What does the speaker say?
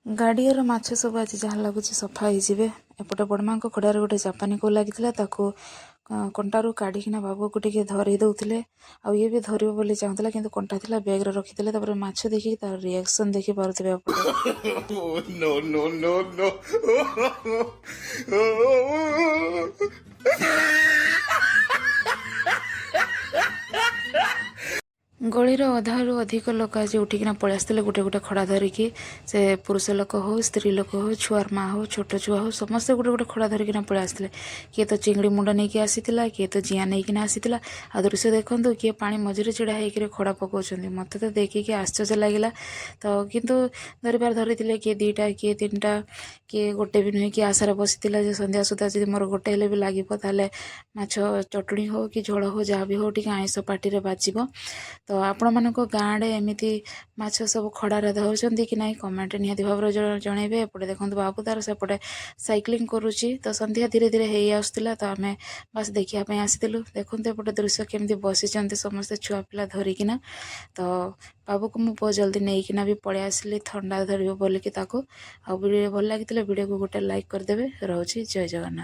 गाड़िएर माछ सब आज जहाँ लगुच सफा होइजिबे। एपटे बड़मांको खड़ारे गोटे जापानी को लागिथिला ताको कंटारू काढ़िकिना बाबू को टिके धरि दउथिले। आ ये भी धरिबो बोली चाहुथिला किंतु कंटा थिला बैग रे रखिथिले। तापर माछ देखि तार रिएक्शन देखि पारुथिबे आपटे। नो नो नो नो गलीर अधारू अधिक लोक आज उठिकिना पलि आसते गोटे गोटे खड़ा धरिकी। से पुरुष लोक हो स्त्री लोक हो छुआर माँ हो छोट छुआ हो समस्ते गोटे गोटे खड़ा धरिकिना पलि आसते। किए तो चिंगड़ी मुंड नहीं आसीथिला किए तो जिया नहीं आसीथिला। आ दृश्य देखंतु किए पानी मझिरे छिड़ा होकर खड़ा पकाउछन्ती। मते तो देखिकी आश्चर्य लागिला। तो किंतु धरिबार धरिथिले किए दुईटा किए तीनटा किए गोटे भी नुहे कि आशार बसीथिला जे संध्या सुधा जदि मोर गोटे हेले भी लागिबो ताले माछ चटणी हो कि झोल हो जहाँ भी हो टिके आइंस पाटिरे बाजिबो। तो आपण मानक गाँव एमती माछ सब खड़ारे धरुचंती कि नहीं कमेंट निहाती भाव जनइबे। एपटे देखो बाबू तार सेपटे साइक्लिंग करुच्ची। तो संध्या धीरे धीरे हो आसुला। तो आम बास देखापी आसीलु। देखो एपटे दृश्य केमती बसी समस्ते छुआ पिला धरिकिना। तो बाबू को मुझे बहुत जल्दी नहींकिना भी पलि आसली थंडा धरब बोलिकी। वीडियो भल लगी वीडियो को गोटे लाइक करदे। रोचे जय जगन्नाथ।